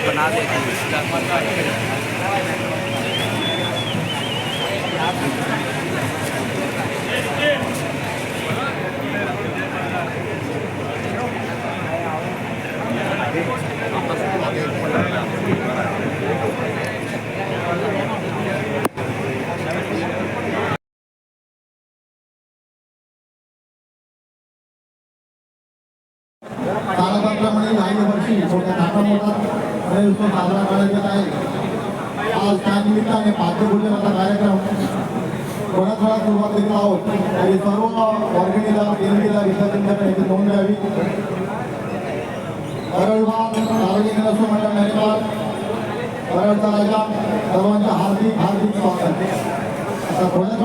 बना देती कालप्रमाणे याही वर्षी मोठ्या मोठा उत्सव साजरा करण्यात येत आहे. आज त्या निमित्ताने पाठ्यपूजनाचा कार्यक्रम थोडा सुरुवात करीत आहोत. तरी सर्व वर्गणीला देणगीला विसर्जन याची नोंद घ्यावी. परळ विभाग सार्वजनिक गणेशोत्सव मंडळ मेहरबान परळचा राजा सर्वांचं हार्दिक हार्दिक स्वागत. आता थोड्या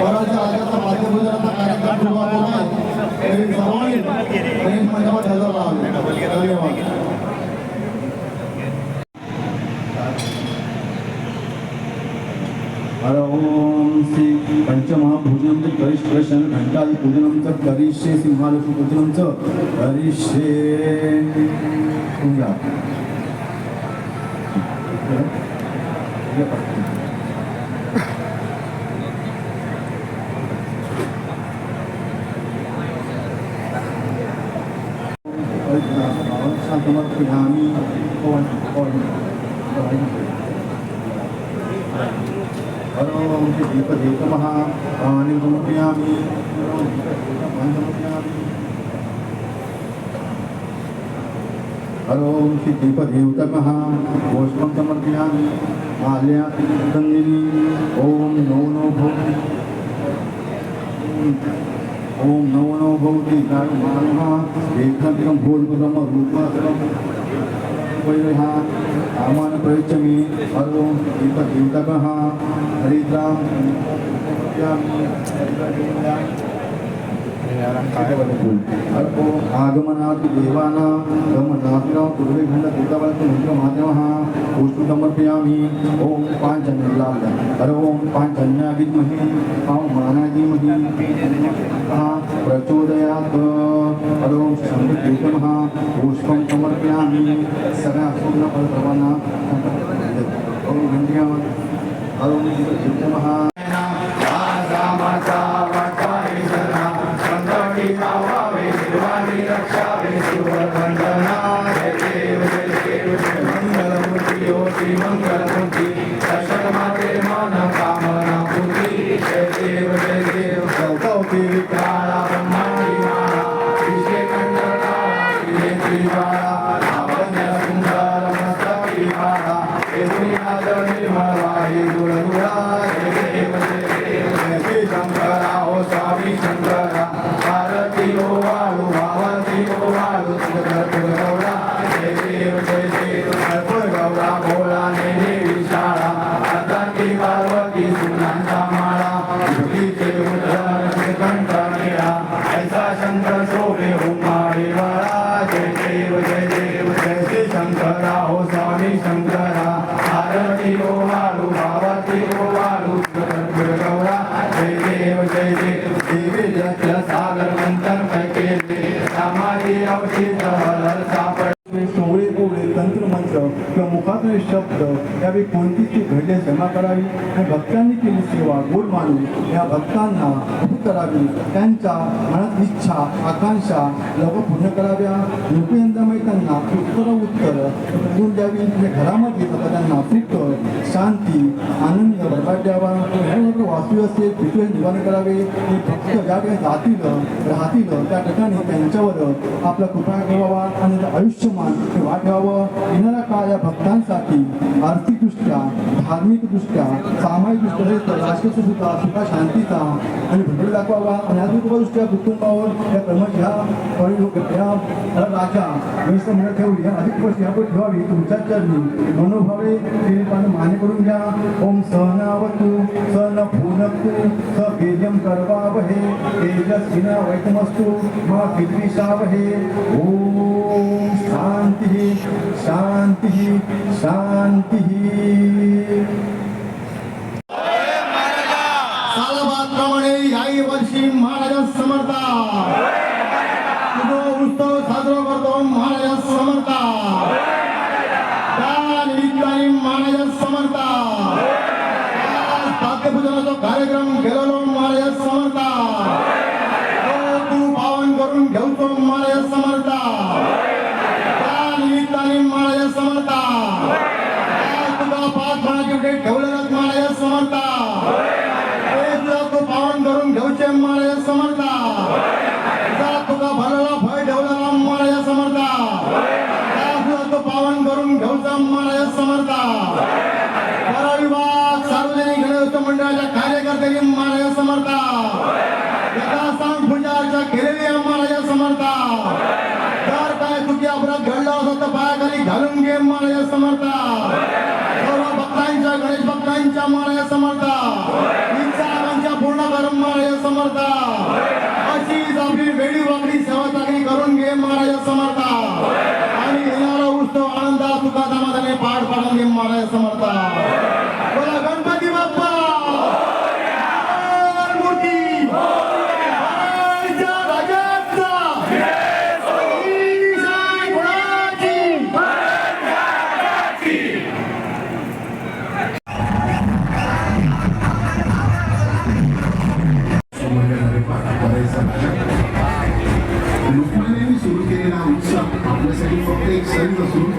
परळच्या राजाचा पाठ्यपूजनाचा कार्यक्रम सुरुवात होत आहे. तरी सर्वांनी गणेश मंडपात हजर राहावे. धन्यवाद. ओम श्री पंचमहाभूजनम करिष्यशन घंटादि पूजनम च करिष्ये सिंहालक्ष्मी पूजनम च करिष्ये तुंगा शांतमर्पयामि ओम श्री दीपदेवतमः पाणिं समर्पयामि. ओम श्री दीपदेवतमः पुष्पं समर्पयामि. माल्यार्पयामि. ओम नमो भवति. ओम नमो भवति कारुमानः एकं भूर्भुवं रूपं वैरहा आमान प्रयच्छमि. ओम दीपदेवतमः हरिद्रां आगमनात् देवानां गमनात् पूर्वेखंड देवतावत् मंत्रमाध्यमः पुष्पं समर्पयामि. ओम पांचजन्याय ओम पांचजन्या विद्महे पावमानाय धीमहि प्रचोदयात्. ओम शंभुदेवतमः पुष्पं समर्पयामि. सदा पूर्णफलप्रवाना ओम धन्यवाद. ओम दीपदेवतमः मंगलमूर्ति दर्शनमात्रे मनोकामना पूर्ति. जय देव गौतमी विकारा ब्रह्मांडी माला विश्वकंडला श्रीवाला लावण्य सुंदर मस्तकी माला एवढी निर्मला हे गुरुरा. जय देव जय शंकरा ओ स्वामी शंकरा भारती ओ वाळू भावती ओ वाळू तुझं गौरा. जय देव गौरा भोला देवी शाळा अर्धांगी पार्वती सुनांचा माळा युगीचे उद्धर कंठनेळा ऐसा शंकर शोभे उमाळे वाळा. जय देव जय शंकरा हो स्वामी शंकरा भारती ओ वाळू भावती ओ वाळू गौरा. जय देव देवी जल सागर मंथन केले समाधी अवचित हर सापड. सोहळे ओवळे तंत्रमंत्र किंवा मुखातले शब्द यावेळी कोणतीच घडले जमा करावी आणि भक्तांनी केली सेवा गोड मानून या भक्तांना उभी करावी. त्यांच्या मनात इच्छा आकांक्षा लवकर पूर्ण कराव्या. लोकयंत्रामुळे त्यांना उत्तर देऊन द्यावी. म्हणजे घरामध्ये त्यांना सुख शांती आनंद बरबाद द्यावा. वास्तू असेल तिथे निवारण करावे. हे भक्त ज्या ठिकाणी जातील राहतील त्या ठिकाणी त्यांच्यावर आपला कृपा ठेवावा आणि आयुष्यमान वाट व्हावं. येणारा काळ या भक्तांसाठी आर्थिकदृष्ट्या धार्मिकदृष्ट्या सामाजिकदृष्ट्या राष्ट्रीय सुखा शांतीचा आणि भरभर दाखवावा. आणि आर्थिकदृष्ट्या कुटुंबावर या कर्मच ह्या राजा व्यवस्था म्हणत ठेवली ह्या अधिक वर्ष यापुढे ठेवावी. तुमच्या चरणी मनोभावे मान्य करून घ्या. ओम सहनावतु सन भूनक्तु स बीजम करवावहे तेजस्विना वैतमस्तु मा विद्विषावहे. ओम शांती शांती शांती. सालबादप्रमाणे याही वर्षी महाराजा समर्था उत्सव साजरा करतो. महाराजा समर्था. कार्यक्रम केलेलो माळ्या समर्था तू पावन करून घेवचो माळ्या समर्था त्या निमित्ताने माळ्या समर्था तुका 5 माळ्याचे ठेवलेलं माळ्या समर्था ते तुला तू पावन करून घेवचे माळ्या समर्था तुका भरला फळ ठेवलेला माळ्या समर्था तो पावन करून घेऊचा माळ्या समर्था विभाग सार्वजनिक गणेश मंडळाच्या कार्यकर्त्यांनी माळ्या समर्था यथास्थान पूजाच्या केलेली माळ्या समर्था जर काय चुकी अपराध घडला असत तर पायाखाली घालून घे माळ्या समर्था सर्व भक्तांच्या गणेश भक्तांच्या माळ्या समर्था इच्छा आकांक्षा पूर्ण करून माळ्या समर्था अशीच आपली वेळी वाकडी सेवा चाकरी करून घे माळ्या समर्था आणि येणारा उत्सव आनंदा सुखा समाधाने पार पाडून घे माळ्या समर्था बोला गणपती बाप्पा मूर्ती राजाचा लोकमान्यांनी सुरू केलेला उत्सव आपल्यासाठी फक्त एक सण नसून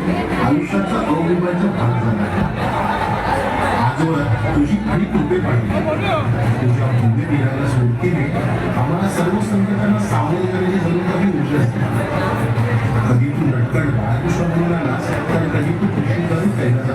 आयुष्याचा अविभाज्य भाग झाला आजवर तुझी आणि कृपे पाहिजे तुझ्या भूमितीला स्फूर्तीने आम्हाला सर्व संकटांना सामोरे करण्याची जरूर काही ऊर्जा असते कधी तू नटकन बाळकृष्ण बोललास तर कधी तू कृषी करून कैलाचा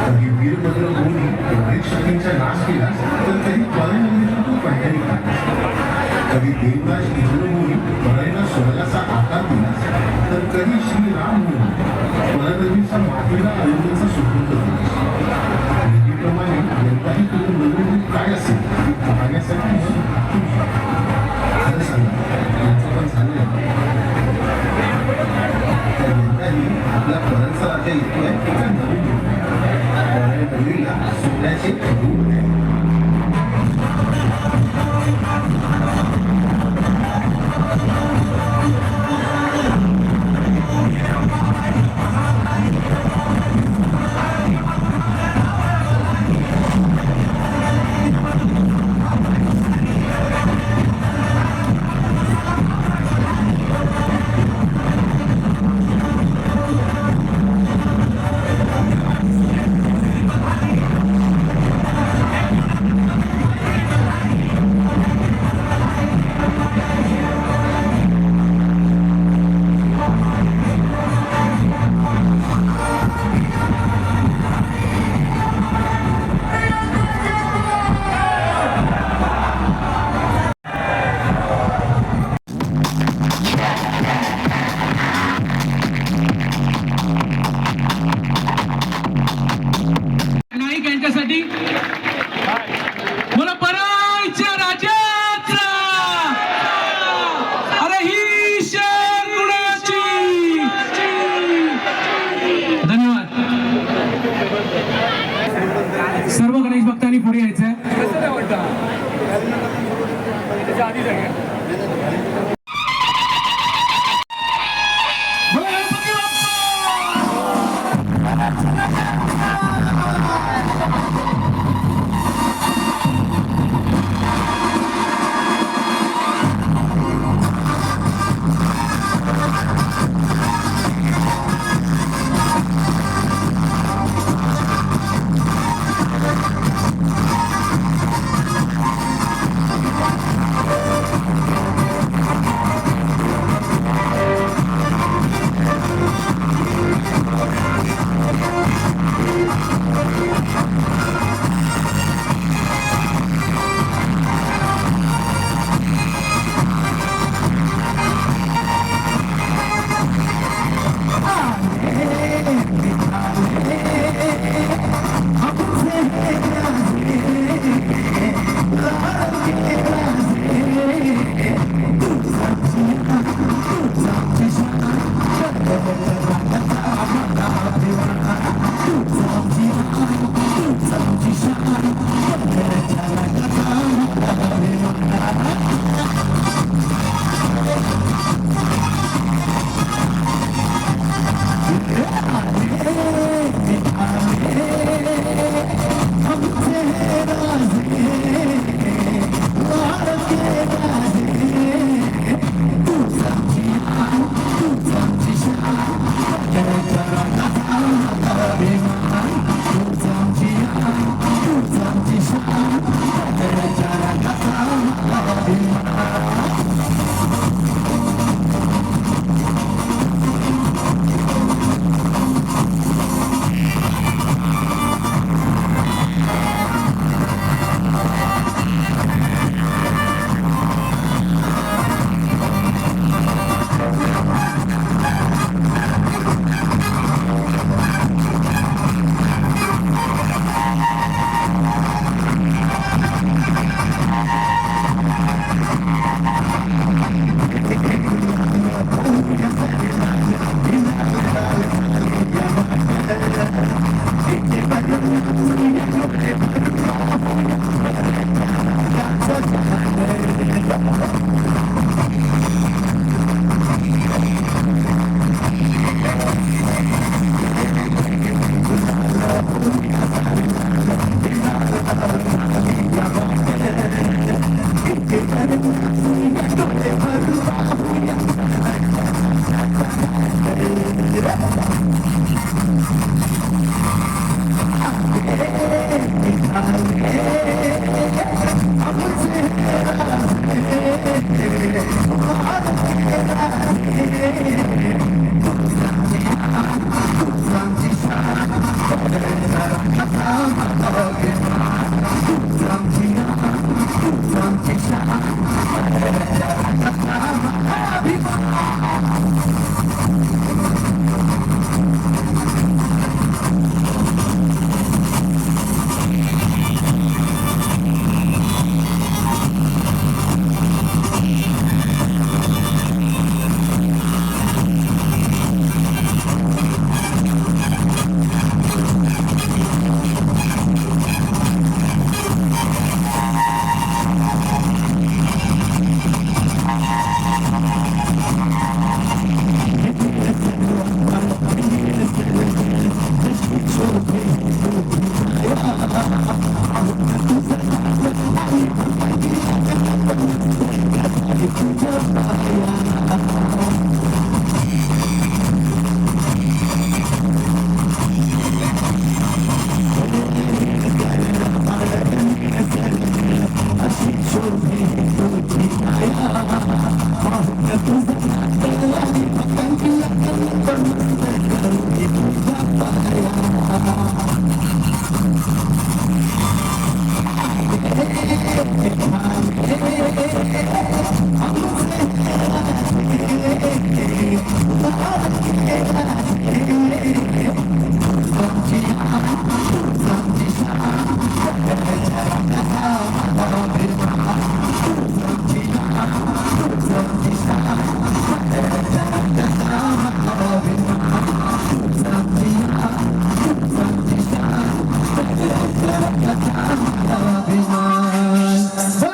कधी वीरभद्र बोली वाईट शक्तींचा नाश केलास तर कधी त्वरेनंतर तू पंढरी काढलास कधी देवराज इंद्रभूमी परायला स्वर्गाचा आकार दिलास तर कधी श्रीराम म्हणून परदेवीच्या मातीला अयोध्येचा सुपूर्द दिलास नेहमीप्रमाणे यंदाही तुझं नवीन काय असेल ते पाहण्यासाठी खरं सांगा यांचं पण झालं तर यंदाही आपल्या परंचा राजा येतोय एका नवीन नवीला सोन्याचे रूप आहे सर्व गणेश भक्तांनी पुढे यायचंय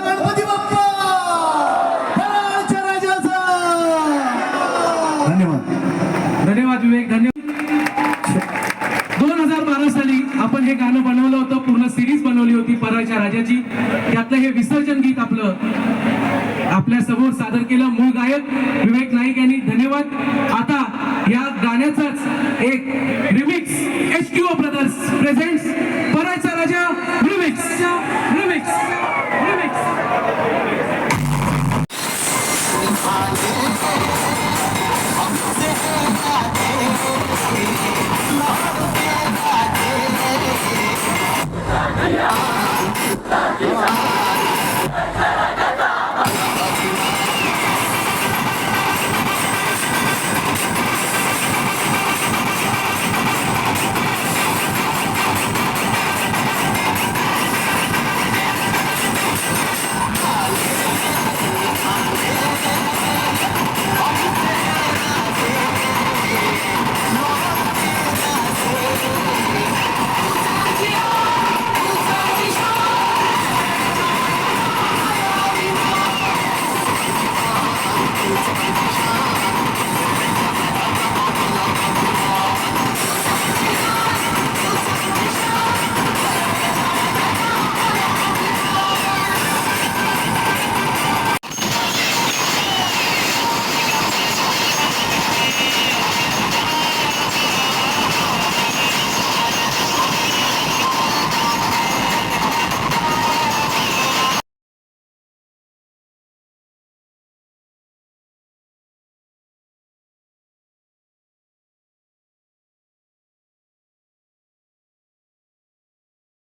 गणपती बाप्पा फराळाच्या राजाचा. धन्यवाद. धन्यवाद विवेक. धन्यवाद. 2012 साली आपण हे गाणं बनवलं होतं, पूर्ण सिरीज बनवली होती फराळाच्या राजाची. त्यातलं हे विसर्जन गीत आपल्या समोर सादर केलं मूळ गायक विवेक नाईक यांनी. धन्यवाद. आता या गाण्याचाच एक रिमिक्स HQO ब्रदर्स प्रेझेंट्स फराळाचा राजा